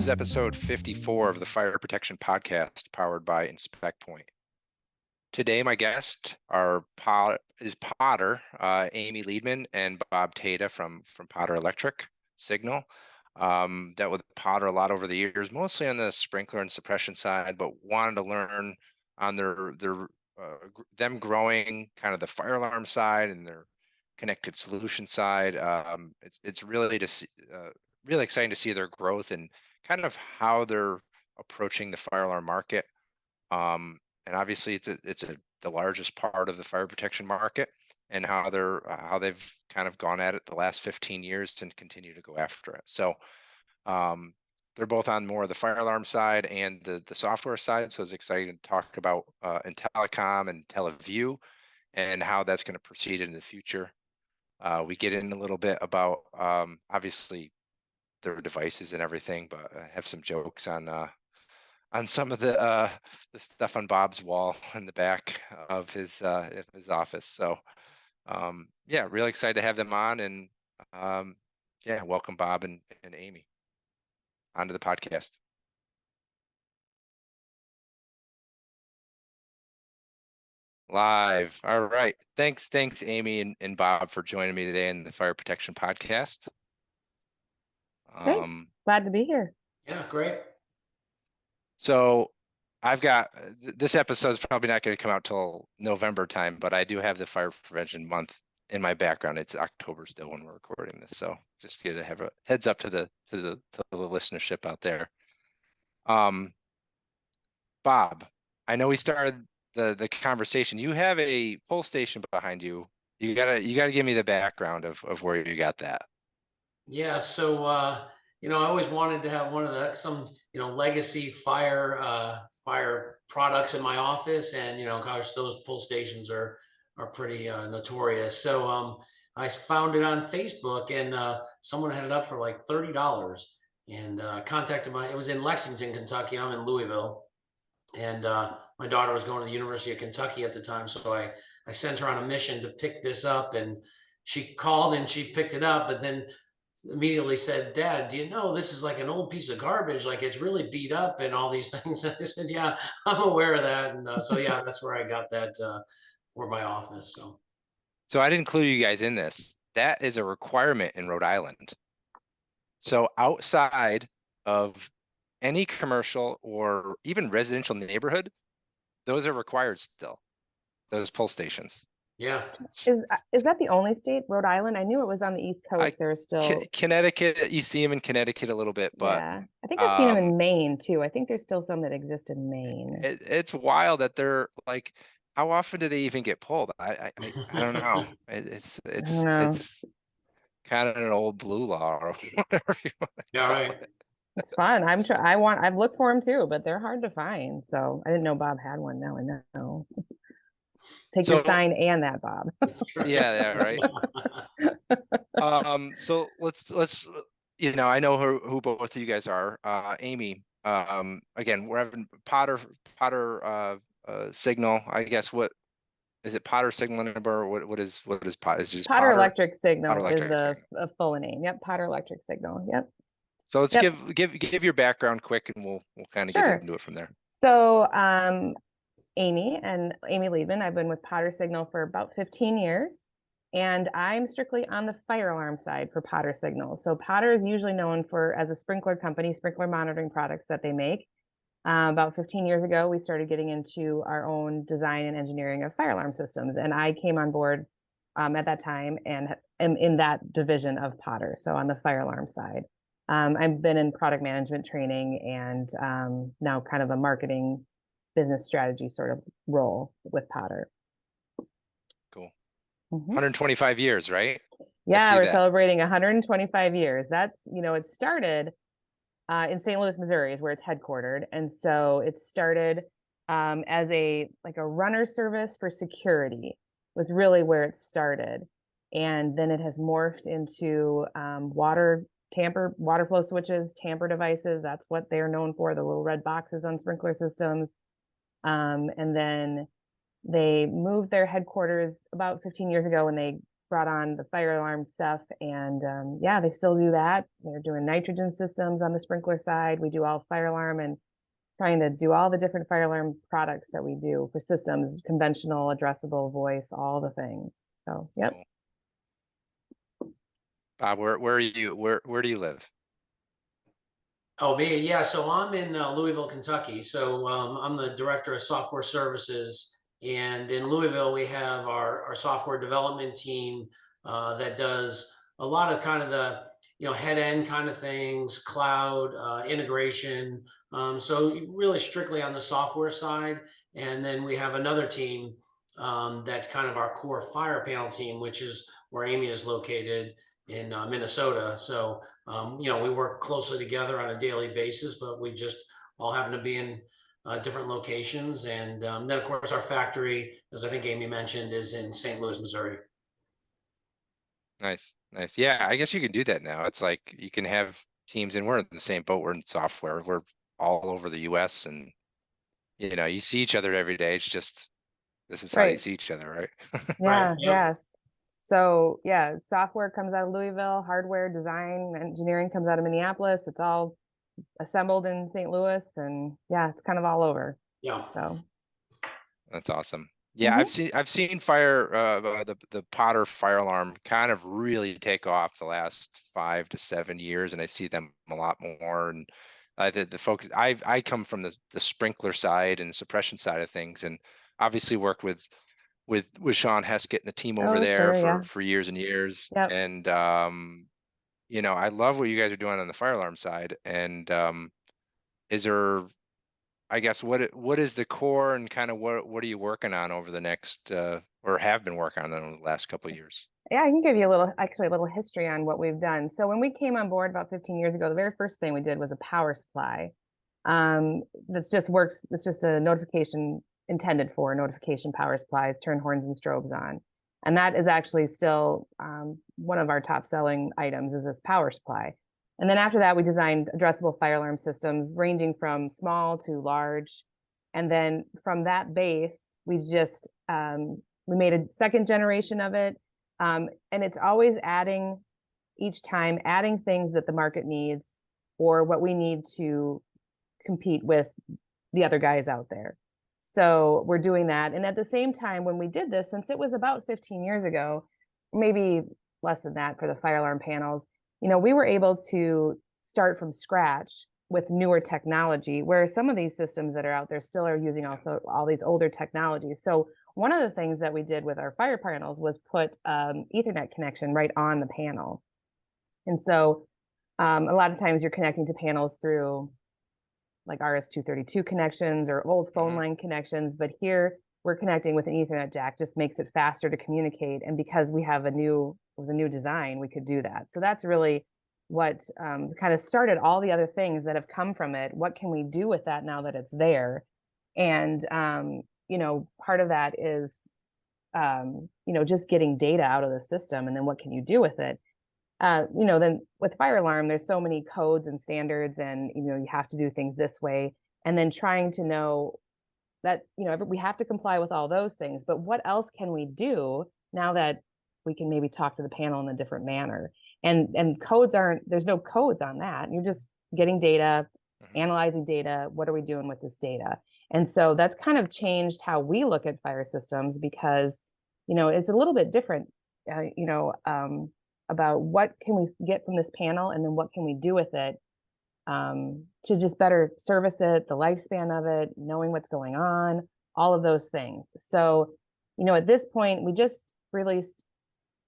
is episode 54 of the Fire Protection Podcast, powered by Inspect Point. Today, my guests is Potter, Amy Liedman, and Bob Teta from Potter Electric Signal. Dealt with Potter a lot over the years, mostly on the sprinkler and suppression side, but wanted to learn on them growing kind of the fire alarm side and their connected solution side. It's really really exciting to see their growth and kind of how they're approaching the fire alarm market. And obviously it's the largest part of the fire protection market, and how they've kind of gone at it the last 15 years and continue to go after it. So they're both on more of the fire alarm side and the software side. So it's exciting to talk about IntelliCom and IntelliView and how that's going to proceed in the future. We get in a little bit about obviously their devices and everything, but I have some jokes on some of the stuff on Bob's wall in the back of his office. So yeah, really excited to have them on, and yeah, welcome Bob and Amy onto the podcast. Live. All right. Thanks Amy and Bob for joining me today in the Fire Protection Podcast. Thanks. Glad to be here. Yeah, great. So I've got this episode is probably not going to come out till November time, but I do have the Fire Prevention Month in my background. It's October still when we're recording this, so just to have a heads up to the listenership out there. Bob, I know we started the conversation. You have a pull station behind you. You gotta give me the background of where you got that. Yeah, so I always wanted to have one of some legacy fire products in my office, and gosh, those pull stations are pretty notorious. So I found it on Facebook, and someone had it up for like $30, and contacted it was in Lexington, Kentucky. I'm in Louisville, and my daughter was going to the University of Kentucky at the time, so I sent her on a mission to pick this up, and she called and she picked it up, but then immediately said, "Dad, do you know this is like an old piece of garbage? Like it's really beat up and all these things." I said, "Yeah, I'm aware of that." And so yeah, that's where I got that for my office. So I didn't include you guys in this. That is a requirement in Rhode Island. So outside of any commercial or even residential neighborhood, those are required still. Those pull stations. Yeah. Is that the only state, Rhode Island? I knew it was on the East Coast. There are still Connecticut. You see them in Connecticut a little bit, but yeah, I think I've seen them in Maine too. I think there's still some that exist in Maine. It's wild that they're like, how often do they even get pulled? I don't know. It's kind of an old blue law or whatever you want to Yeah, right. it. It's fun. I've looked for them too, but they're hard to find. So I didn't know Bob had one. Now I know. Take your sign and that, Bob. Yeah, right. So let's I know who both of you guys are. Amy, again, we're having Potter Signal. I guess what is it? Potter Signal number? What is Potter? Is it just Potter Electric Signal Potter Electric is the full name. Yep, Potter Electric Signal. Yep. So let's give your background quick, and we'll kind of get into it from there. So Amy Liedman, I've been with Potter Signal for about 15 years, and I'm strictly on the fire alarm side for Potter Signal. So Potter is usually known as a sprinkler company, sprinkler monitoring products that they make. About 15 years ago, we started getting into our own design and engineering of fire alarm systems, and I came on board at that time and am in that division of Potter, so on the fire alarm side. I've been in product management training and now kind of a marketing business strategy sort of role with Potter. Cool. 125 years, right? Yeah, we're celebrating 125 years. That's, it started in St. Louis, Missouri is where it's headquartered. And so it started as a runner service for security was really where it started. And then it has morphed into water flow switches, tamper devices. That's what they're known for, the little red boxes on sprinkler systems. And then they moved their headquarters about 15 years ago, and they brought on the fire alarm stuff, and yeah, they still do that. They're doing nitrogen systems on the sprinkler side. We do all fire alarm and trying to do all the different fire alarm products that we do for systems, conventional, addressable, voice, all the things. So, yep. Cool. Bob, where are you? Where do you live? Oh, me, yeah. So I'm in Louisville, Kentucky. So I'm the director of software services, and in Louisville we have our software development team that does a lot of kind of the head end kind of things, cloud integration. So really strictly on the software side, and then we have another team that's kind of our core fire panel team, which is where Amy is located in Minnesota. So we work closely together on a daily basis, but we just all happen to be in different locations. And then, of course, our factory, as I think Amy mentioned, is in St. Louis, Missouri. Nice, nice. Yeah, I guess you can do that now. It's like you can have teams, and we're in the same boat. We're in software. We're all over the U.S. and you see each other every day. It's just this is how you Right. see each other, right? Yeah, Right. Yep. yes. So yeah, software comes out of Louisville, hardware, design, engineering comes out of Minneapolis. It's all assembled in St. Louis, and yeah, it's kind of all over. Yeah. So That's awesome. Yeah, I've seen the Potter fire alarm kind of really take off the last 5 to 7 years, and I see them a lot more. And the focus, I come from the sprinkler side and suppression side of things, and obviously worked with Sean Heskett and the team over oh there sure, yeah. for years and years. Yep. And I love what you guys are doing on the fire alarm side. And is there, I guess, what is the core, and kind of what are you working on over the next or have been working on over the last couple of years? Yeah, I can give you a little history on what we've done. So when we came on board about 15 years ago, the very first thing we did was a power supply. That's just works. It's just a notification intended for notification power supplies, turn horns and strobes on. And that is actually still one of our top selling items is this power supply. And then after that, we designed addressable fire alarm systems ranging from small to large. And then from that base, we just we made a second generation of it. And it's always adding each time, adding things that the market needs or what we need to compete with the other guys out there. So we're doing that. And at the same time, when we did this, since it was about 15 years ago, maybe less than that for the fire alarm panels, we were able to start from scratch with newer technology, where some of these systems that are out there still are using also all these older technologies. So one of the things that we did with our fire panels was put Ethernet connection right on the panel. And so a lot of times you're connecting to panels through like RS-232 connections or old phone line connections, but here we're connecting with an Ethernet jack, just makes it faster to communicate. And because we have it was a new design, we could do that. So that's really what kind of started all the other things that have come from it. What can we do with that now that it's there? And part of that is just getting data out of the system, and then what can you do with it? Then with fire alarm, there's so many codes and standards, and you have to do things this way, and then trying to know that we have to comply with all those things, but what else can we do now that we can maybe talk to the panel in a different manner? And there's no codes on that. You're just getting data, analyzing data. What are we doing with this data? And so that's kind of changed how we look at fire systems, because it's a little bit different about what can we get from this panel, and then what can we do with it to just better service it, the lifespan of it, knowing what's going on, all of those things. So at this point, we just released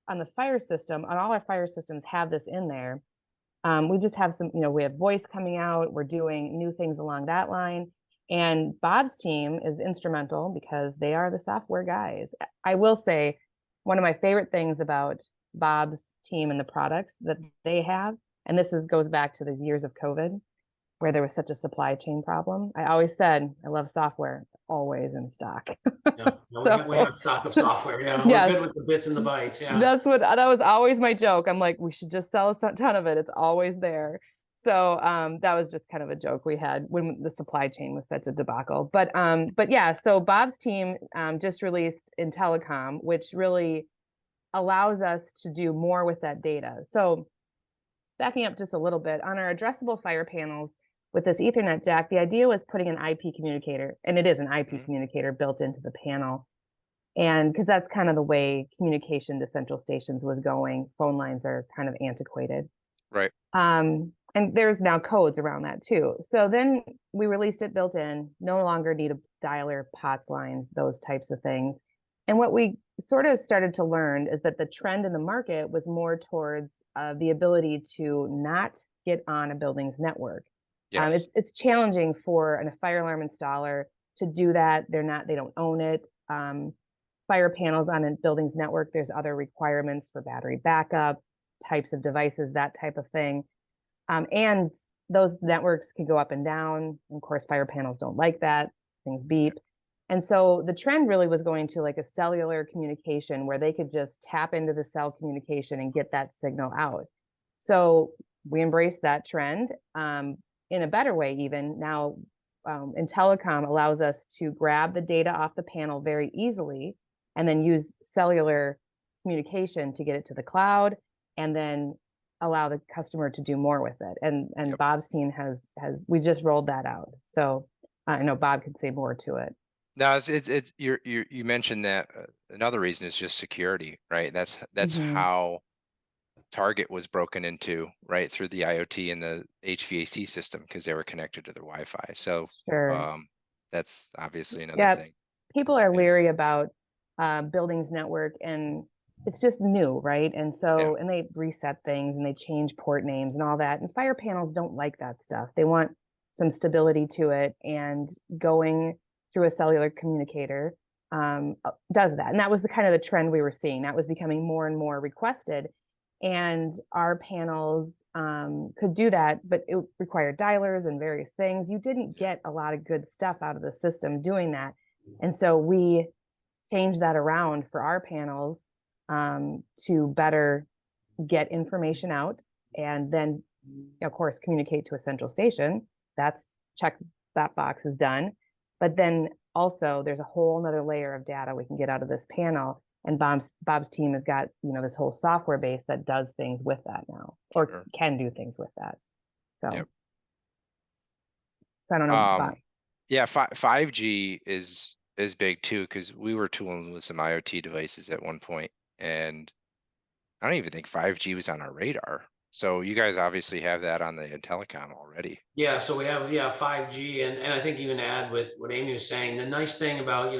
on the fire system, on all our fire systems have this in there. We just have some, we have voice coming out. We're doing new things along that line. And Bob's team is instrumental because they are the software guys. I will say one of my favorite things about Bob's team and the products that they have, and goes back to the years of COVID, where there was such a supply chain problem. I always said, I love software. It's always in stock. Yeah. We have stock of software. Yeah, we're good with the bits and the bytes. Yeah, that was always my joke. I'm like, we should just sell a ton of it. It's always there. So that was just kind of a joke we had when the supply chain was such a debacle. But yeah, so Bob's team just released in telecom, which really allows us to do more with that data. So backing up just a little bit, on our addressable fire panels with this Ethernet jack, the idea was putting an IP communicator, and it is an IP communicator built into the panel. And because that's kind of the way communication to central stations was going. Phone lines are kind of antiquated. Right. And there's now codes around that too. So then we released it built in, no longer need a dialer, POTS lines, those types of things. And what we sort of started to learn is that the trend in the market was more towards the ability to not get on a building's network. Yes. It's challenging for a fire alarm installer to do that. They don't own it. Fire panels on a building's network, there's other requirements for battery backup, types of devices, that type of thing. And those networks can go up and down. Of course, fire panels don't like that. Things beep. And so the trend really was going to like a cellular communication where they could just tap into the cell communication and get that signal out. So we embraced that trend in a better way even. Now, in telecom allows us to grab the data off the panel very easily and then use cellular communication to get it to the cloud and then allow the customer to do more with it. And Yep. Bob's team has we just rolled that out. So I know Bob could say more to it. Now it's you mentioned that another reason is just security, right? That's Mhm. how Target was broken into, right, through the IoT and the HVAC system because they were connected to their Wi-Fi. So Sure. that's obviously another Yeah, thing. people are Yeah. leery about buildings network, and it's just new, right? And Yeah. so, and they reset things and they change port names and all that. And fire panels don't like that stuff. They want some stability to it, and going through a cellular communicator does that. And that was the kind of the trend we were seeing. That was becoming more and more requested. And our panels could do that, but it required dialers and various things. You didn't get a lot of good stuff out of the system doing that. And so we changed that around for our panels to better get information out and then, of course, communicate to a central station. That's check, that box is done. But then also there's a whole nother layer of data we can get out of this panel. And Bob's team has got, this whole software base that does things with that now, or Sure. can do things with that. So, Yep. so I don't know, Bob. Yeah, 5G is big too because we were tooling with some IoT devices at one point, and I don't even think 5G was on our radar. So you guys obviously have that on the telecom already. Yeah, so we have 5G, and I think even to add with what Amy was saying, the nice thing about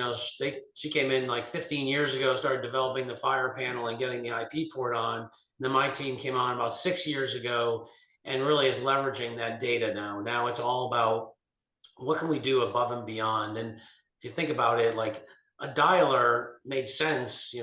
she came in like 15 years ago, started developing the fire panel and getting the IP port on. And then my team came on about 6 years ago, and really is leveraging that data now. Now it's all about what can we do above and beyond. And if you think about it, like a dialer made sense,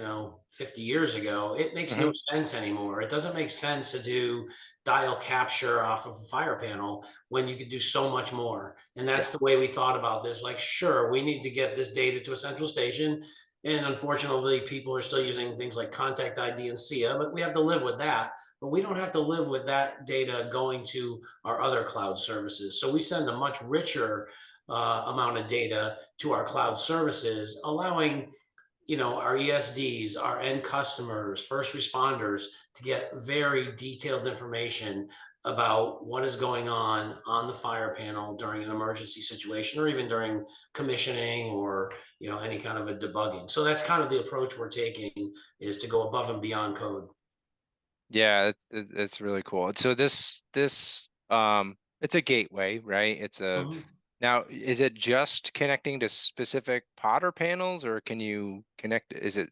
50 years ago. It makes Hmm. no sense anymore. It doesn't make sense to do dial capture off of a fire panel when you could do so much more. And Yeah. that's the way we thought about this. Like, sure, we need to get this data to a central station. And unfortunately, people are still using things like contact ID and SIA, but we have to live with that. But we don't have to live with that data going to our other cloud services. So we send a much richer amount of data to our cloud services, allowing our ESDs, our end customers, first responders to get very detailed information about what is going on the fire panel during an emergency situation, or even during commissioning, or any kind of a debugging. So that's kind of the approach we're taking, is to go above and beyond code. Yeah, it's really cool. So this it's a gateway, right? Now, is it just connecting to specific Potter panels, or can you connect? Is it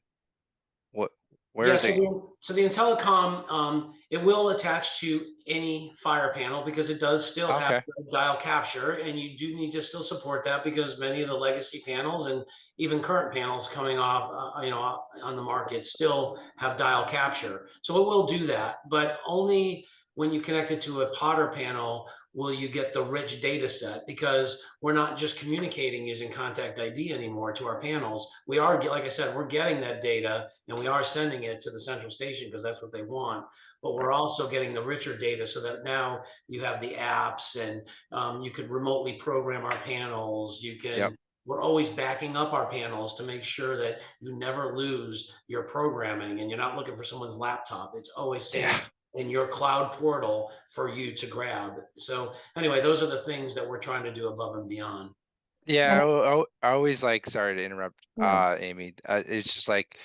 what? Where Yeah, is it? so the Intellicom, it will attach to any fire panel because it does still have Okay. the dial capture, and you do need to still support that because many of the legacy panels and even current panels coming off, on the market still have dial capture. So it will do that, but only when you connect it to a Potter panel will you get the rich data set, because we're not just communicating using contact ID anymore to our panels. We are, like I said, we're getting that data and we are sending it to the central station because that's what they want. But Right. we're also getting the richer data so that now you have the apps, and you could remotely program our panels. You Yep. can we're always backing up our panels to make sure that you never lose your programming and you're not looking for someone's laptop. It's always Yeah. saved in your cloud portal for you to grab. So anyway, those are the things that we're trying to do above and beyond. Yeah, And it's, I always like, sorry to interrupt, no, Amy. It's just like,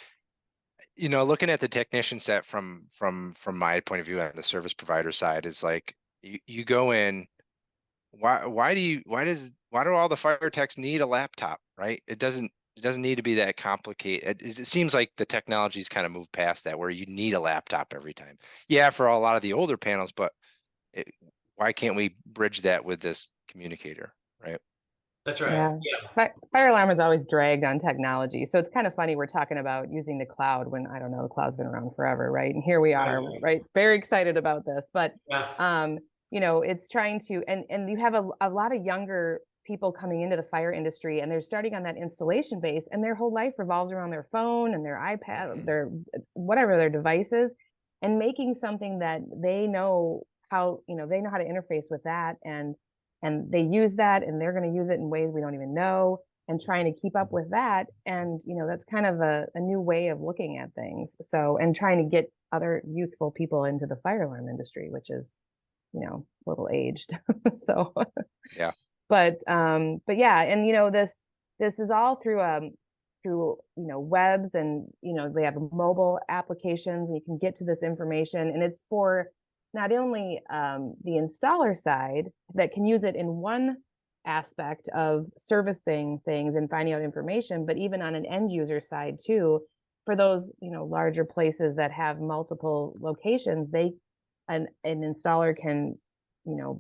looking at the technician set from my point of view on the service provider side is like, you go in, why do all the fire techs need a laptop, right? It doesn't need to be that complicated. It seems like the technology's kind of moved past that where you need a laptop every time. Yeah, for a lot of the older panels, but it, why can't we bridge that with this communicator, right? That's right. yeah. Yeah. Fire alarm has always dragged on technology. So it's kind of funny we're talking about using the cloud when I don't know, the cloud's been around forever, right? And here we are, Right. right? Very excited about this. But Yeah. it's trying to and you have a lot of younger people coming into the fire industry and they're starting on that installation base and their whole life revolves around their phone and their iPad, their whatever their devices, and making something that they know how, they know how to interface with that and they use that and they're going to use it in ways we don't even know and trying to keep up with that. And that's kind of a new way of looking at things, so and trying to get other youthful people into the fire alarm industry, which is a little aged. So Yeah. but yeah, and this is all through webs, and they have mobile applications and you can get to this information, and it's for not only the installer side that can use it in one aspect of servicing things and finding out information, but even on an end user side too, for those larger places that have multiple locations, an installer can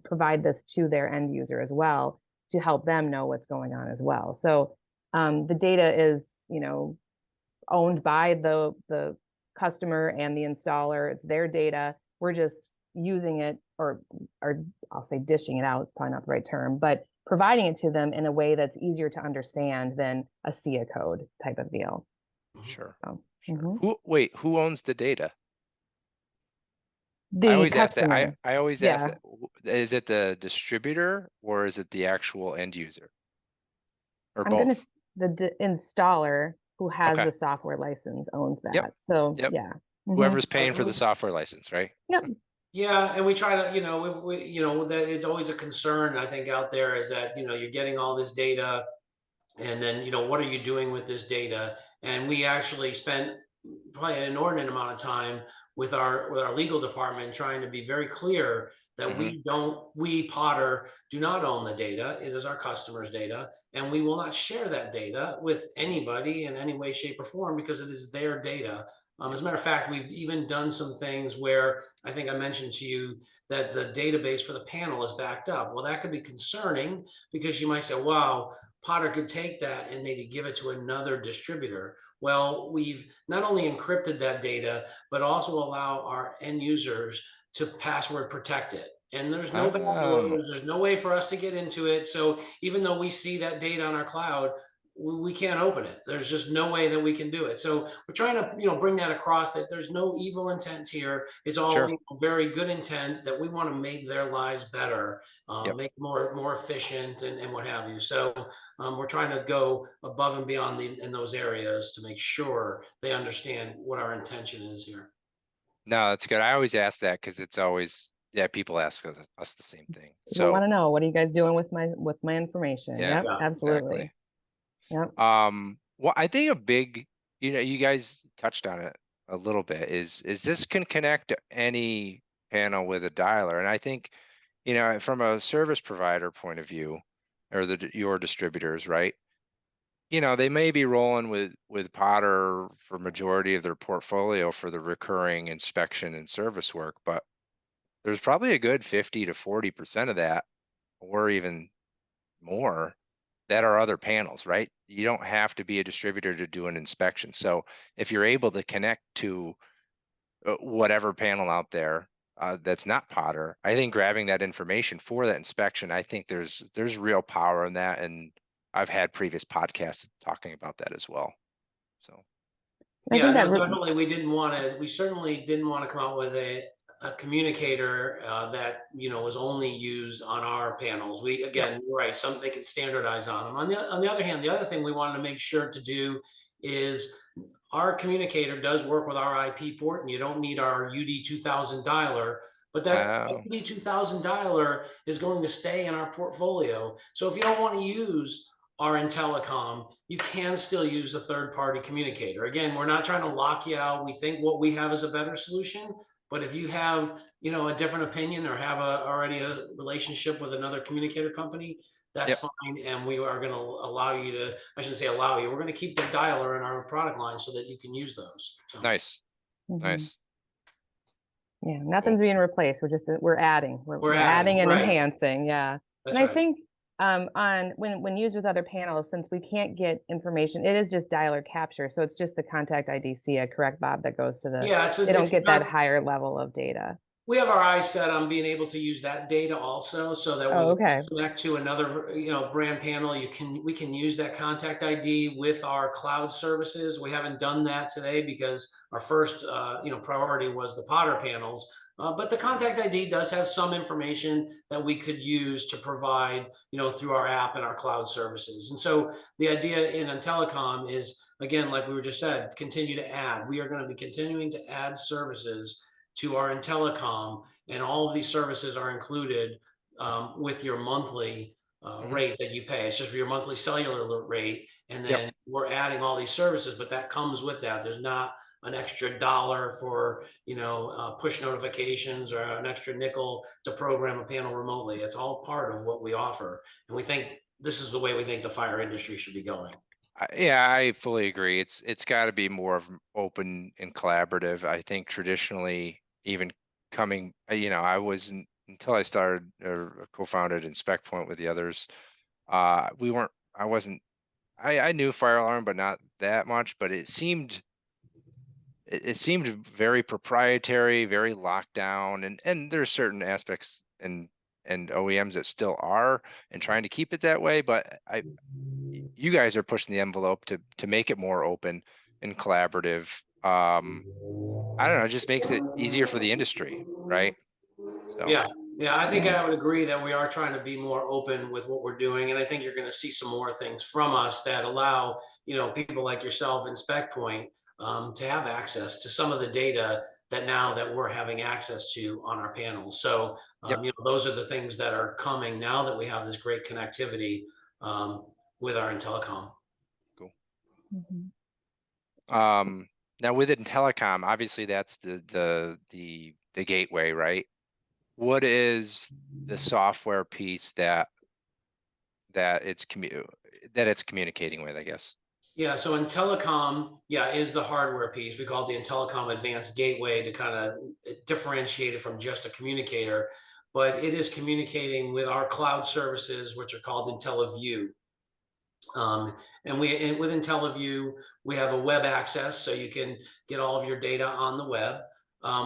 provide this to their end user as well to help them know what's going on as well. So the data is owned by the customer and the installer. It's their data. We're just using it, or I'll say dishing it out, it's probably not the right term, but providing it to them in a way that's easier to understand than a SIA code type of deal. Sure. So, Sure. Who owns the data? I the always ask that. I, customer. I always ask Yeah. that. Is it the distributor or is it the actual end user? Or I'm gonna both? the installer who has Okay. the software license owns Yep. that. So Yep. yeah. Whoever's Right. paying for the software license, right? Yep. Yeah, and we try to, that it's always a concern, I think, out there is that, you're getting all this data and then, what are you doing with this data? And we actually spent probably an inordinate amount of time with our legal department trying to be very clear that Hmm. we Potter do not own the data. It is our customers' data, and we will not share that data with anybody in any way, shape, or form because it is their data. As a matter of fact, we've even done some things where I think I mentioned to you that the database for the panel is backed up. Well, that could be concerning because you might say, wow, Potter could take that and maybe give it to another distributor. Well, we've not only encrypted that data, but also allow our end users to password protect it. And there's no Oh, backdoors, there's no way for us to get into it. So even though we see that data on our cloud, we can't open it. There's just no way that we can do it. So we're trying to, bring that across that there's no evil intent here. It's all sure. very good intent that we want to make their lives better, Yep. make more efficient and what have you. So we're trying to go above and beyond in those areas to make sure they understand what our intention is here. No, that's good. I always ask that because it's always, yeah, people ask us the same thing. People want So to know, what are you guys doing with my information? yeah, Yep, Yeah. exactly. absolutely. Yep. Well, I think a big, you guys touched on it a little bit, is this can connect to any panel with a dialer. And I think, from a service provider point of view, or your distributors, right? They may be rolling with Potter for majority of their portfolio for the recurring inspection and service work, but there's probably a good 50 to 40% of that, or even more, that are other panels, right? You don't have to be a distributor to do an inspection. So if you're able to connect to whatever panel out there that's not Potter, I think grabbing that information for that inspection, I think there's real power in that. And I've had previous podcasts talking about that as well. So I Yeah, think no, definitely. We certainly didn't want to come out with a communicator that was only used on our panels. We again, you're right, some they can standardize on them. On the other hand, the other thing we wanted to make sure to do is our communicator does work with our IP port, and you don't need our UD 2000 dialer. But that Oh, UD 2000 dialer is going to stay in our portfolio. So if you don't want to use our Intellicom, you can still use a third-party communicator. Again, we're not trying to lock you out. We think what we have is a better solution. But if you have, a different opinion or have already a relationship with another communicator company, that's yep, fine. And we are going to allow you to, I shouldn't say allow you, we're going to keep the dialer in our product line so that you can use those. So, nice, Mhm. nice. Yeah, Cool. nothing's being replaced. We're adding. We're we're adding and right. enhancing. Yeah. That's And I right. think on when used with other panels, since we can't get information, it is just dialer capture. So it's just the contact ID SIA, correct, Bob, that goes to the, Yeah, they don't it's get not, that higher level of data. we have our eyes set on being able to use that data also, so that when Oh, you okay. connect to another, brand panel, we can use that contact ID with our cloud services. We haven't done that today because our first, priority was the Potter panels. But the contact ID does have some information that we could use to provide, through our app and our cloud services. And so the idea in Telecom is, again, like we were just said, continue to add. We are going to be continuing to add services to our Intellicom, and all of these services are included with your monthly rate that you pay. It's just for your monthly cellular rate, and Yep. then we're adding all these services, but that comes with that. There's not an extra dollar for push notifications or an extra nickel to program a panel remotely. It's all part of what we offer, and we think this is the way we think the fire industry should be going. Yeah, I fully agree. It's got to be more of open and collaborative. I think traditionally, even coming, I wasn't until I started or co-founded Inspect Point with the others. We weren't. I wasn't. I knew fire alarm, but not that much. But it seemed very proprietary, very locked down, and there's certain aspects and OEMs that still are and trying to keep it that way. But you guys are pushing the envelope to make it more open and collaborative. I don't know, it just makes it easier for the industry, right? So, Yeah, yeah, I think I would agree that we are trying to be more open with what we're doing, and I think you're going to see some more things from us that allow people like yourself and Spec Point to have access to some of the data that we're having access to on our panels. So yep, those are the things that are coming now that we have this great connectivity um, with our Intellicom. cool. Mhm. Now within telecom, obviously that's the gateway, right? What is the software piece that it's communicating with, I guess? Yeah, so Intellicom, is the hardware piece. We call it the Intellicom Advanced Gateway to kind of differentiate it from just a communicator. But it is communicating with our cloud services, which are called IntelliView. And with IntelliView, we have a web access, so you can get all of your data on the web.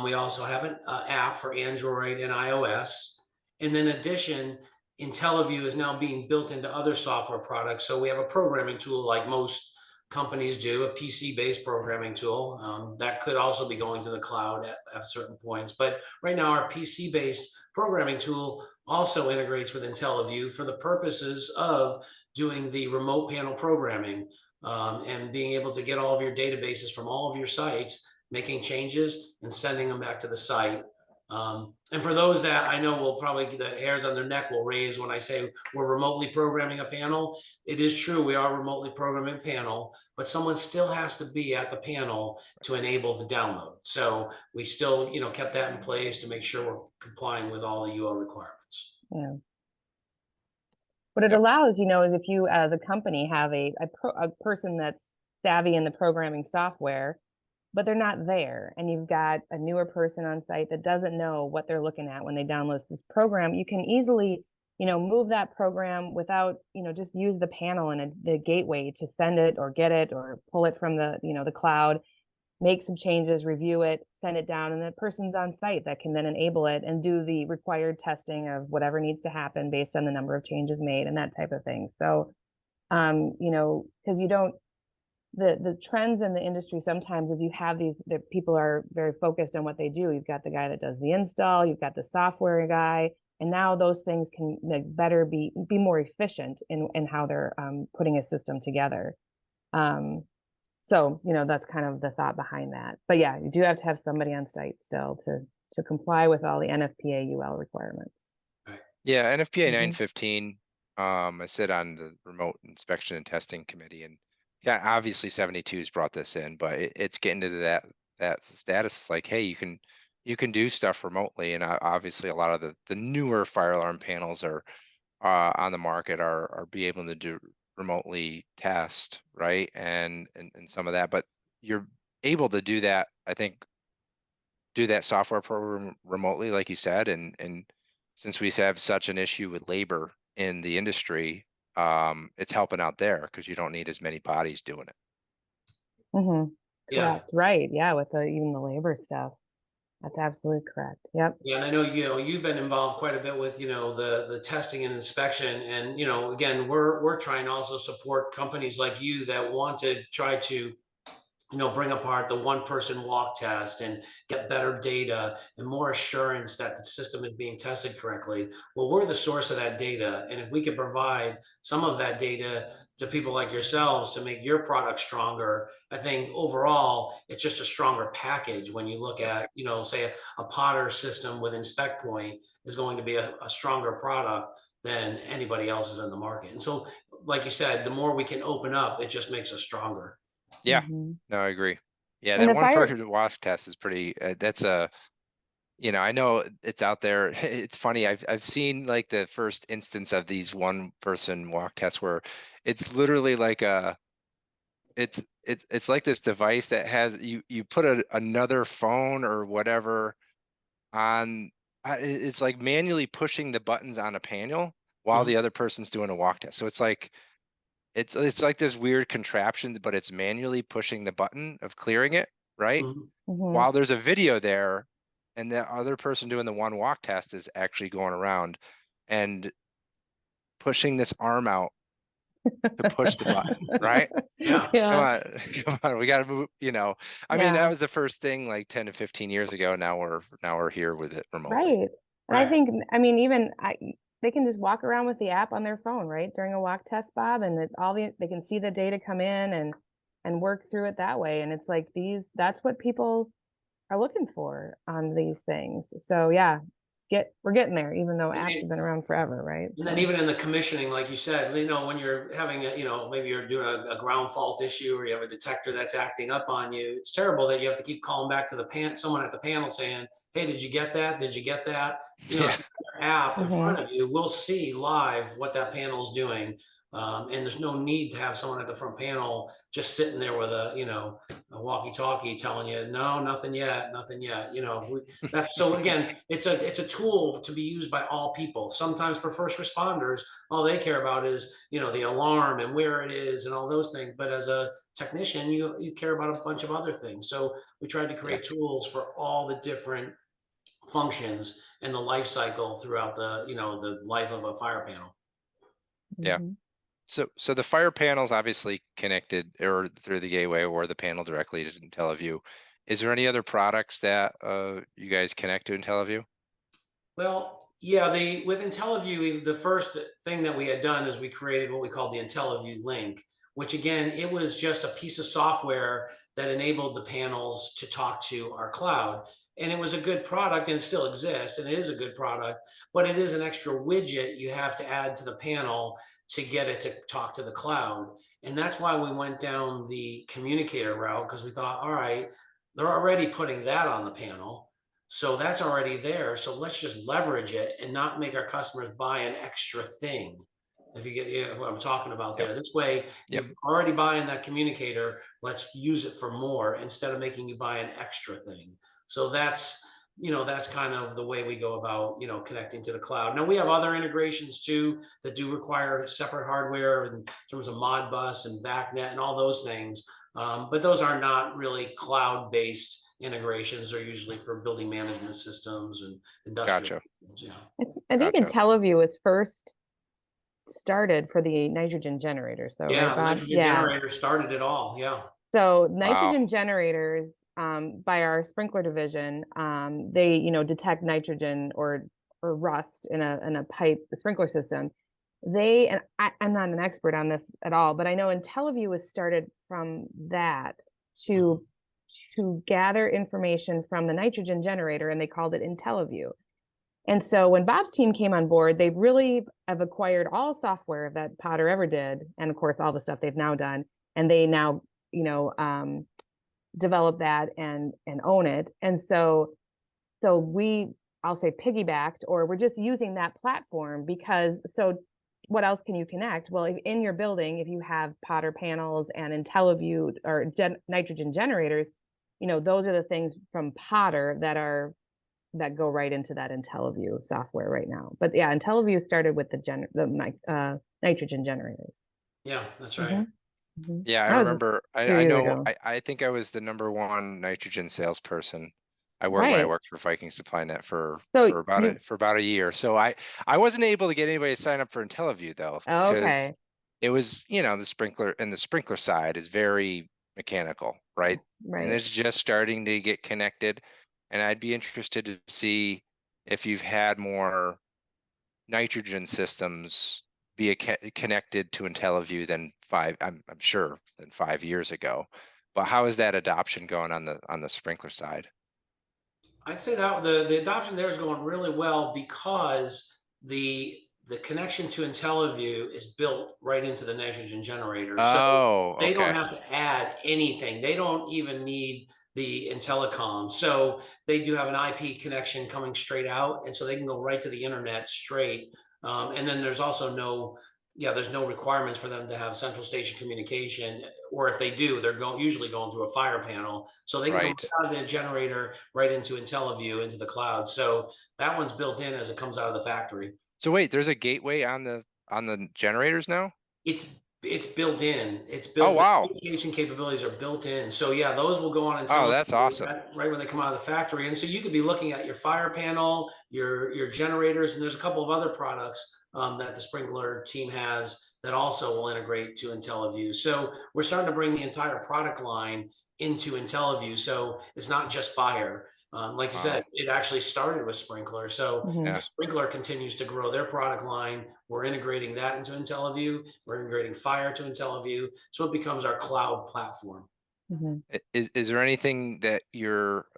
We also have an app for Android and iOS. And then in addition, IntelliView is now being built into other software products. So we have a programming tool like most companies do, a PC-based programming tool that could also be going to the cloud at certain points. But right now, our PC-based programming tool also integrates with IntelliView for the purposes of doing the remote panel programming and being able to get all of your databases from all of your sites, making changes and sending them back to the site. And for those that I know will probably, the hairs on their neck will raise when I say we're remotely programming a panel. It is true, we are remotely programming a panel, but someone still has to be at the panel to enable the download. So we still, kept that in place to make sure we're complying with all the UL requirements. Yeah. What it Yep. allows, is if you as a company have a person that's savvy in the programming software, but they're not there, and you've got a newer person on site that doesn't know what they're looking at when they download this program, you can easily, move that program without, just use the panel and the gateway to send it or get it or pull it from the, the cloud, make some changes, review it, send it down, and the person's on site that can then enable it and do the required testing of whatever needs to happen based on the number of changes made and that type of thing. So, because you don't, the trends in the industry, sometimes if you have these, that people are very focused on what they do, you've got the guy that does the install, you've got the software guy, and now those things can like better be more efficient in how they're putting a system together. So, you know, that's kind of the thought behind that. But yeah, you do have to have somebody on site still to comply with all the NFPA UL requirements. Yeah, NFPA Mhm. 915. I sit on the remote inspection and testing committee, and yeah, obviously 72's brought this in, but it's getting to that status. It's like, hey, you can do stuff remotely, and obviously a lot of the newer fire alarm panels are on the market are be able to do remotely test, right? And some of that, but you're able to do that, I think, do that software program remotely, like you said, and since we have such an issue with labor in the industry, it's helping out there because you don't need as many bodies doing it. Mm-hmm. Yeah. Correct. Right. Yeah. With even the labor stuff. That's absolutely correct. Yep. Yeah, and I know, you've been involved quite a bit with, the testing and inspection, and again, we're trying to also support companies like you that want to try to bring apart the one person walk test and get better data and more assurance that the system is being tested correctly. Well, we're the source of that data. And if we could provide some of that data to people like yourselves to make your product stronger, I think overall it's just a stronger package. When you look at, say a Potter system with Inspect Point is going to be a stronger product than anybody else's in the market. And so, like you said, the more we can open up, it just makes us stronger. Yeah, Mm-hmm. no, I agree. Yeah, And that the one fire. person watch test is pretty. That's a, I know it's out there. It's funny. I've seen like the first instance of these one person walk tests where it's literally like it's like this device that has you put another phone or whatever on. It's like manually pushing the buttons on a panel while Mhm. the other person's doing a walk test. So it's like it's like this weird contraption, but it's manually pushing the button of clearing it, right? Mhm. Mm-hmm. While there's a video there, and the other person doing the one walk test is actually going around and pushing this arm out to push the button, right? Yeah. Come Yeah. on, come on, we gotta move, I mean, that Yeah. was the first thing like 10 to 15 years ago. Now we're here with it remotely. Right. And I Right. think, I mean, they can just walk around with the app on their phone, right, during a walk test, Bob, and they can see the data come in and work through it that way. And it's like that's what people are looking for on these things. So yeah, we're getting there, even though And, apps and have been around forever, right? and then even in the commissioning, like you said, when you're having maybe you're doing a ground fault issue or you have a detector that's acting up on you, it's terrible that you have to keep calling back to someone at the panel saying, "Hey, did you get that? Did you get that?" Yeah, The app in Mm-hmm. front of you will see live what that panel's doing. And there's no need to have someone at the front panel just sitting there with a walkie-talkie telling you, "No, nothing yet, nothing yet." That's so again, it's a tool to be used by all people. Sometimes for first responders, all they care about is the alarm and where it is and all those things. But as a technician, you care about a bunch of other things. So we tried to yeah, create tools for all the different functions and the life cycle throughout the life of a fire panel. yeah. Mm-hmm. So the fire panel's obviously connected or through the gateway or the panel directly to IntelliView. Is there any other products that you guys connect to IntelliView? Well, yeah, with IntelliView, the first thing that we had done is we created what we called the IntelliView link, which again, it was just a piece of software that enabled the panels to talk to our cloud. And it was a good product and it still exists and it is a good product, but it is an extra widget you have to add to the panel to get it to talk to the cloud. And that's why we went down the communicator route, because we thought, all right, they're already putting that on the panel. So that's already there. So let's just leverage it and not make our customers buy an extra thing. If you get what I'm talking about Yep, there. This way, yep, you're already buying that communicator. Let's use it for more instead of making you buy an extra thing. So that's kind of the way we go about, connecting to the cloud. Now we have other integrations too that do require separate hardware in terms of Modbus and BACnet and all those things. But those are not really cloud-based integrations. Are usually for building management systems and industrial gotcha, systems. Yeah. I think gotcha. IntelliView was first started for the nitrogen generators though, Yeah, right, the Bob? nitrogen Yeah. generator started it all. Yeah. So Wow. nitrogen generators, by our sprinkler division, they, detect nitrogen or rust in a pipe sprinkler system. I'm not an expert on this at all, but I know IntelliView was started from that to gather information from the nitrogen generator, and they called it IntelliView. And so when Bob's team came on board, they really have acquired all software that Potter ever did, and of course all the stuff they've now done, and they now, develop that and own it. And so I'll say piggybacked, or we're just using that platform because what else can you connect? Well, if in your building, if you have Potter panels and IntelliView or nitrogen generators, those are the things from Potter that go right into that IntelliView software right now. But yeah, IntelliView started with the nitrogen generators. Yeah, that's right. Mhm. Mhm. Yeah, I That was a remember. few I years know. ago. I think I was the #1 nitrogen salesperson. When I Right. worked for Viking Supply Net for So about a year. So I wasn't able to get anybody to sign up for IntelliView though, because okay. it was, the sprinkler side is very mechanical, right? And Right. it's just starting to get connected. And I'd be interested to see if you've had more nitrogen systems be connected to IntelliView than I'm sure than 5 years ago. But how is that adoption going on the sprinkler side? I'd say that the adoption there is going really well because the connection to IntelliView is built right into the nitrogen generator. So Oh, they don't okay. have to add anything. They don't even need the Intellicom. So they do have an IP connection coming straight out, and so they can go right to the internet straight. And then there's also there's no requirements for them to have central station communication, or if they do, they're usually going through a fire panel, so they can come Right. out of the generator right into IntelliView into the cloud. So that one's built in as it comes out of the factory. So wait, there's a gateway on the generators now? It's built in. It's Oh, built. The wow. communication capabilities are built in. So yeah, those will go on Oh, IntelliView that's awesome. right when they come out of the factory. And so you could be looking at your fire panel, your generators, and there's a couple of other products that the sprinkler team has that also will integrate to IntelliView. So we're starting to bring the entire product line into IntelliView. So it's not just fire. Like you Wow. said, it actually started with Sprinkler. So Mhm. Yeah. as Sprinkler continues to grow their product line, we're integrating that into IntelliView. We're integrating Fire to IntelliView. So it becomes our cloud platform. Mhm. Is there anything that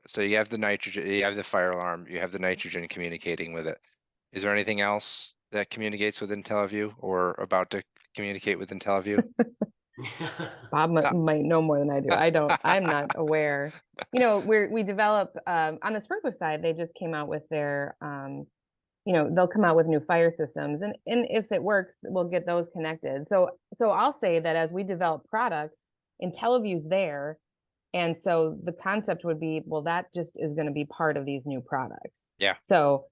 so you have the nitrogen, you have the fire alarm, you have the nitrogen communicating with it. Is there anything else that communicates with IntelliView or about to communicate with IntelliView? Bob might know more than I do. I'm not aware. We develop on the sprinkler side, they just came out with their they'll come out with new fire systems, and if it works, we'll get those connected. So I'll say that as we develop products, IntelliView's there, and so the concept would be, well, that just is going to be part of these new products. Yeah. So,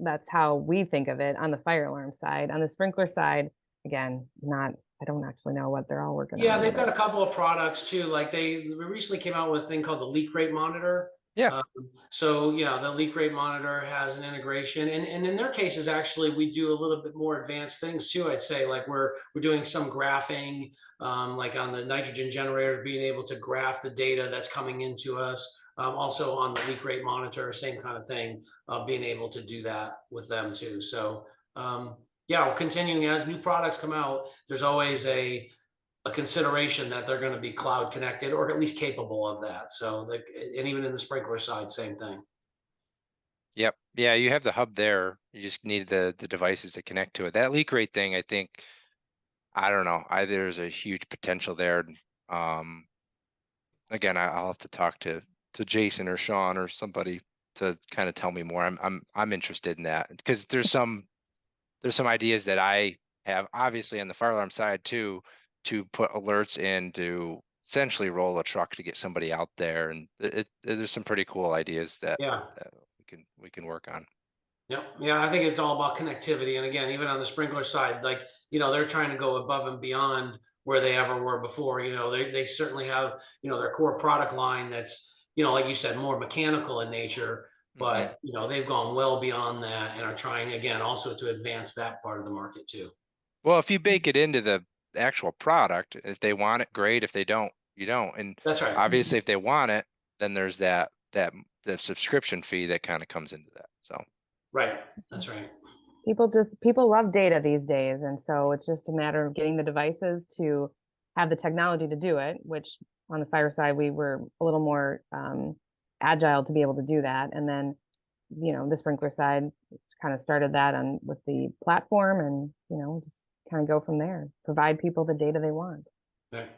that's how we think of it on the fire alarm side. On the sprinkler side, again, I don't actually know what they're all working Yeah, on they've over got a there. couple of products too. Like they recently came out with a thing called the leak rate monitor. Yeah. Um, so yeah, the leak rate monitor has an integration, and in their cases, actually, we do a little bit more advanced things too. I'd say like we're doing some graphing, like on the nitrogen generators, being able to graph the data that's coming into us. Also on the leak rate monitor, same kind of thing, being able to do that with them too. So yeah, we're continuing as new products come out. There's always a consideration that they're going to be cloud connected or at least capable of that. So, and even in the sprinkler side, same thing. Yep. Yeah, you have the hub there. You just need the devices to connect to it. That leak rate thing, I think, I don't know. There's a huge potential there. Um, Again, I'll have to talk to Jason or Sean or somebody to kind of tell me more. I'm interested in that because there's some ideas that I have obviously on the fire alarm side too, to put alerts in to essentially roll a truck to get somebody out there, and there's some pretty cool ideas Yeah. that we can work on. Yep. Yeah. I think it's all about connectivity. And again, even on the sprinkler side, like, they're trying to go above and beyond where they ever were before. They certainly have, their core product line that's, like you said, more mechanical in nature. but they've gone well beyond that and are trying again also to advance that part of the market too. Well, if you bake it into the actual product, if they want it, great. If they don't, you don't. And That's right. obviously, if they want it, then there's the subscription fee that kind of comes into that. So Right. That's right. People love data these days, and so it's just a matter of getting the devices to have the technology to do it, which on the fire side we were a little more agile to be able to do that. And then the sprinkler side kind of started that on with the platform, and just kind of go from there, provide people the data they want. Right.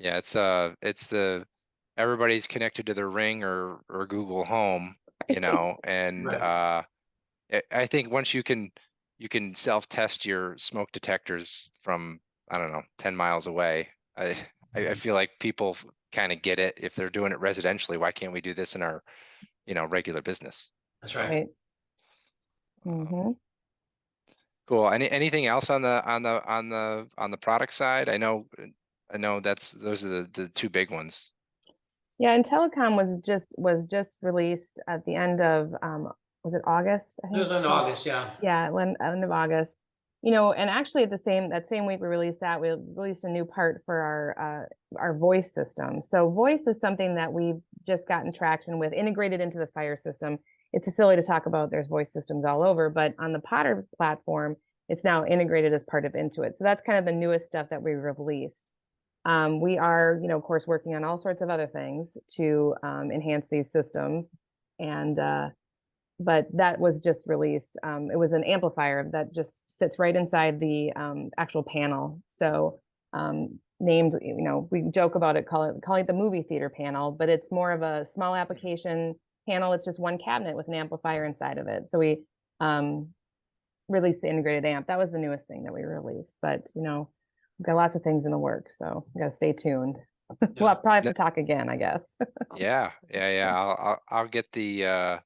yeah, it's the everybody's connected to their Ring or Google Home, and Right. I think once you can self-test your smoke detectors from, I don't know, 10 miles away. I feel like people kind of get it. If they're doing it residentially, why can't we do this in our, regular business? That's right. Mm-hmm. Cool. Anything else on the product side? I know those are the two big ones. Yeah, and telecom was just released at the end of was it August? I It was think. in August, yeah. Yeah, end of August. And actually at that same week we released that, we released a new part for our voice system. So voice is something that we've just gotten traction with, integrated into the fire system. It's silly to talk about, there's voice systems all over, but on the Potter platform, it's now integrated as part of Intuit. So that's kind of the newest stuff that we released. We are, of course, working on all sorts of other things to enhance these systems. And but that was just released. It was an amplifier that just sits right inside the actual panel. So named, we joke about it, calling it the movie theater panel, but it's more of a small application panel. It's just one cabinet with an amplifier inside of it. So we released the integrated amp. That was the newest thing that we released, but we've got lots of things in the works, so we got to stay tuned. We'll probably have to talk again, I guess. Yeah. I'll get the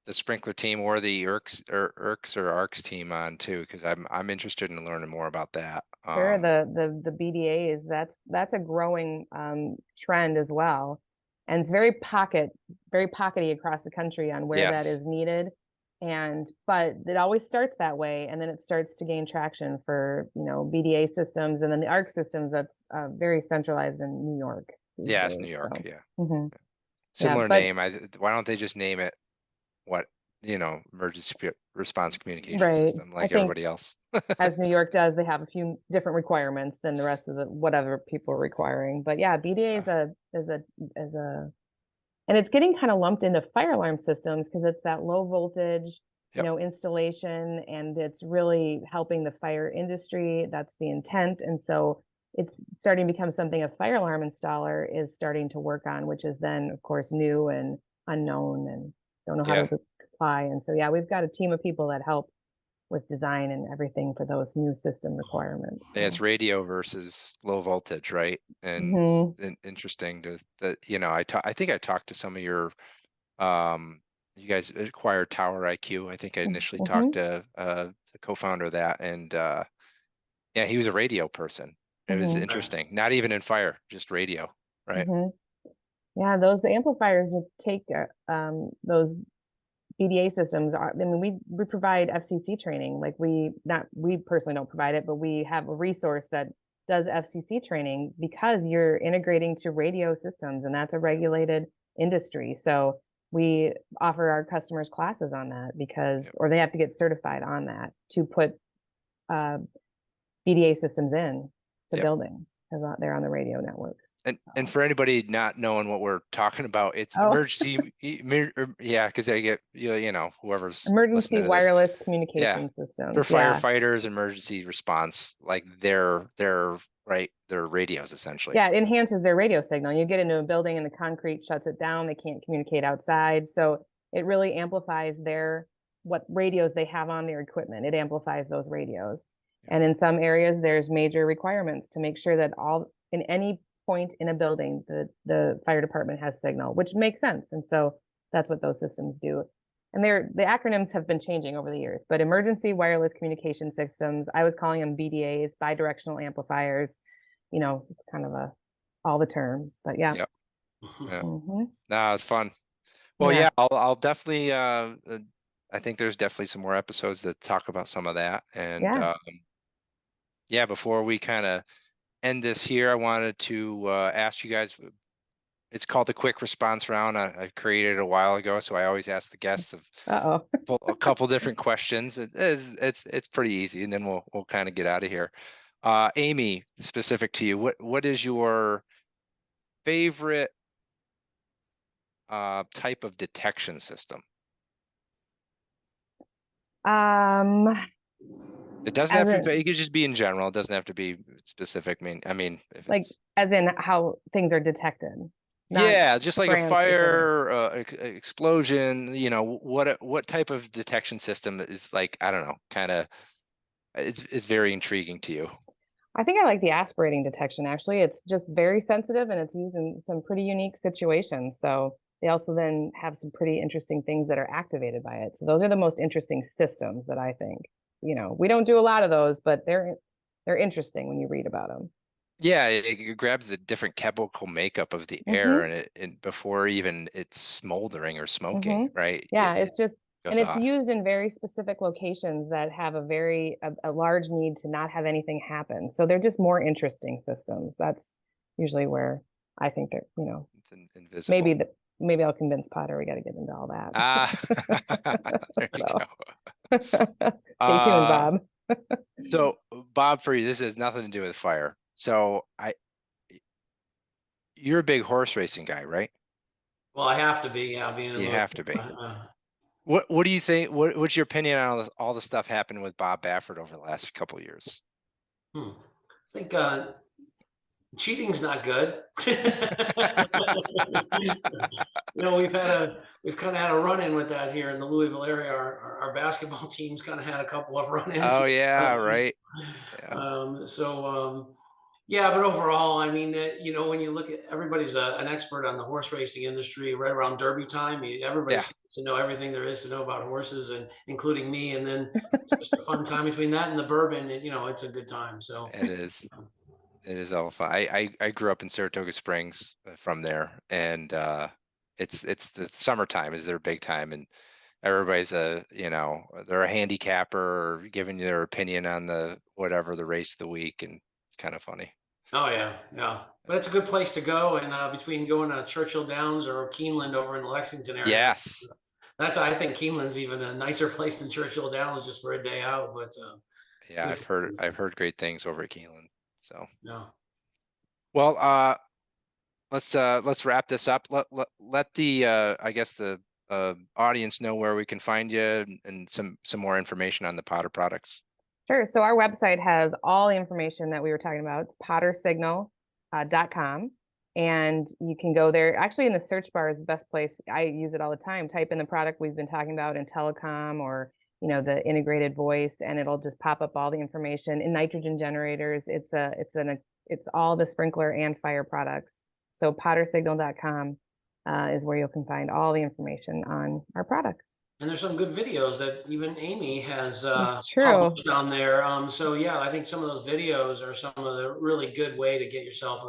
sprinkler team or the ERCs or ARCs team on too, because I'm interested in learning more about that. Sure, the BDAs, that's a growing trend as well, and it's very pockety across the country on where that is needed. But it always starts that way, and then it starts to gain traction for BDA systems, and then the ARC systems. That's very centralized in New York these Yeah, days, it's New York. so. Yeah. Mhm. Similar but name. Why don't they just name it emergency response communication right, system I like think everybody else? as New York does, they have a few different requirements than the rest of the whatever people are requiring. But yeah, BDA is a and it's getting kind of lumped into fire alarm systems because it's that low voltage, installation, and it's really helping the fire industry. That's the intent. And so it's starting to become something a fire alarm installer is starting to work on, which is then, of course, new and unknown and don't know how to apply. And so, yeah, we've got a team of people that help with design and everything for those new system requirements. Yeah, it's radio versus low voltage, right? And it's interesting that I think I talked to some of your you guys acquired Tower IQ. I think I initially talked to the co-founder of that, and yeah, he was a radio person. It was interesting. Not even in fire, just radio, right? Yeah, those amplifiers to take those BDA systems are, I mean, we provide FCC training. Like we personally don't provide it, but we have a resource that does FCC training because you're integrating to radio systems, and that's a regulated industry. So we offer our customers classes on that or they have to get certified on that to put BDA systems in to buildings because they're on the radio networks. And for anybody not knowing what we're talking about, it's emergency, because they get whoever's emergency wireless communication systems for firefighters, emergency response, like they're radios essentially. Yeah, it enhances their radio signal. You get into a building and the concrete shuts it down; they can't communicate outside, so it really amplifies what radios they have on their equipment. It amplifies those radios. And in some areas, there's major requirements to make sure that in any point in a building, the fire department has signal, which makes sense. And so that's what those systems do. And the acronyms have been changing over the years, but emergency wireless communication systems, I was calling them BDAs, bidirectional amplifiers. It's kind of all the terms, but yeah. No, it's fun. Well, Yeah. yeah, I'll definitely, I think there's definitely some more episodes that talk about some of that. And Yeah. yeah, before we kind of end this here, I wanted to ask you guys, it's called the quick response round. I've created it a while ago, so I always ask the guests of Uh-oh. a couple different questions. It's pretty easy, and then we'll kind of get out of here. Amy, specific to you, what is your favorite type of detection system? Um, It doesn't as have to in be, it could just be in general. It doesn't have to be specific. I mean, if like it's, as in how things are detected, not yeah, just like a brand specific. fire, explosion, what type of detection system is like, I don't know, kind of, it's very intriguing to you. I think I like the aspirating detection actually. It's just very sensitive and it's used in some pretty unique situations. So they also then have some pretty interesting things that are activated by it. So those are the most interesting systems that I think. We don't do a lot of those, but they're interesting when you read about them. Yeah, it grabs the different chemical makeup of the air Mm-hmm. and before even it's smoldering or smoking, Mm-hmm. right? Yeah, It it's just, and goes it's off. used in very specific locations that have a large need to not have anything happen. So they're just more interesting systems. That's usually where I think they're, It's invisible. maybe maybe I'll convince Potter we got to get into all that. Ah, there you So go. stay tuned, Uh, Bob. so Bob, for you, this has nothing to do with fire. So you're a big horse racing guy, right? Well, I have to be, yeah, being in You the, have to be. uh, What do you think? What's your opinion on all the stuff happened with Bob Baffert over the last couple of years? I think cheating's not good. We've kind of had a run-in with that here in the Louisville area. Our basketball team's kind of had a couple of run-ins Oh with yeah, right. Yeah. yeah, but overall, I mean, when you look at everybody's an expert on the horse racing industry right around Derby time. Everybody Yeah, seems to know everything there is to know about horses, and including me. And then it's just a fun time between that and the bourbon. And, it's a good time. So, it is. um, It is all fun. I grew up in Saratoga Springs from there, and it's the summertime is their big time, and everybody's they're a handicapper or giving you their opinion on the whatever the race of the week, and it's kind of funny. oh yeah, yeah. But it's a good place to go. And between going to Churchill Downs or Keeneland over in the Lexington area, Yes. I think Keeneland's even a nicer place than Churchill Downs just for a day out. But Yeah, good places. I've heard great things over at Keeneland. So, Yeah. well, let's wrap this up. Let the I guess the audience know where we can find you and some more information on the Potter products. Sure. So our website has all the information that we were talking about. It's pottersignal.com. And you can go there. Actually, in the search bar is the best place. I use it all the time. Type in the product we've been talking about in telecom or, the integrated voice, and it'll just pop up all the information. In nitrogen generators, it's all the sprinkler and fire products. So pottersignal.com is where you can find all the information on our products. And there's some good videos that even Amy has It's true. published on there. So yeah, I think some of those videos are some of the really good way to get yourself,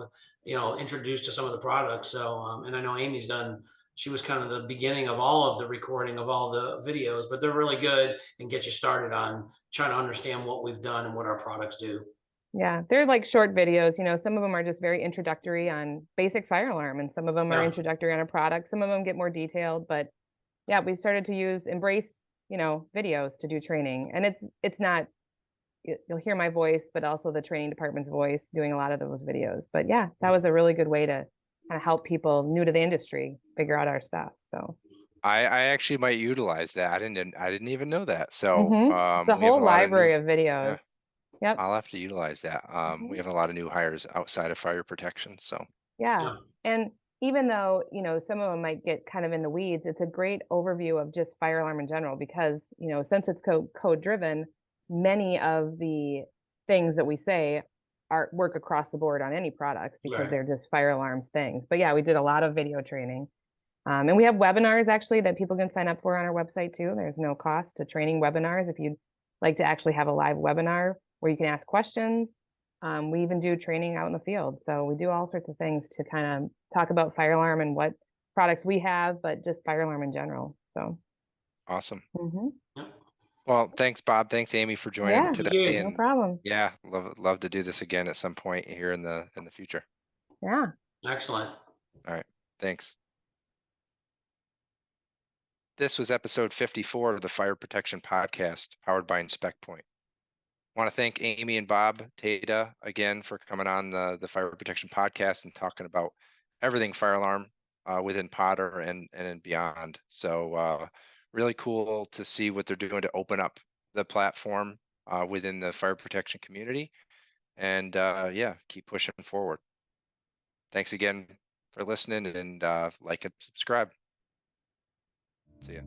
introduced to some of the products. So, and I know Amy's done. She was kind of the beginning of all of the recording of all the videos, but they're really good and get you started on trying to understand what we've done and what our products do. Yeah, they're like short videos. Some of them are just very introductory on basic fire alarm, and some of them are Yeah. introductory on a product. Some of them get more detailed, but yeah, we started to embrace, videos to do training. And it's not, you'll hear my voice, but also the training department's voice doing a lot of those videos. But yeah, that was a really good way to kind of help people new to the industry figure out our stuff. So I actually might utilize that. I didn't even know that. So it's a we have a whole lot of new. library of Yeah, videos. Yep. I'll have to utilize that. We have a lot of new hires outside of fire protection. So Yeah. Yeah. And even though, some of them might get kind of in the weeds, it's a great overview of just fire alarm in general because, since it's code driven, many of the things that we say work across the board on any products because Right. they're just fire alarms things. But yeah, we did a lot of video training. And we have webinars actually that people can sign up for on our website too. There's no cost to training webinars if you'd like to actually have a live webinar where you can ask questions. We even do training out in the field. So we do all sorts of things to kind of talk about fire alarm and what products we have, but just fire alarm in general. So, Awesome. Yep. Well, thanks, Bob. Thanks, Amy, for joining yeah, today. you. no And problem. yeah, love to do this again at some point here in the future. Yeah. Excellent. All right. Thanks. This was episode 54 of the Fire Protection Podcast, powered by Inspect Point. I want to thank Amy and Bob Teta again for coming on the Fire Protection Podcast and talking about everything fire alarm within Potter and beyond. So really cool to see what they're doing to open up the platform within the fire protection community. And yeah, keep pushing forward. Thanks again for listening, and like and subscribe. See ya.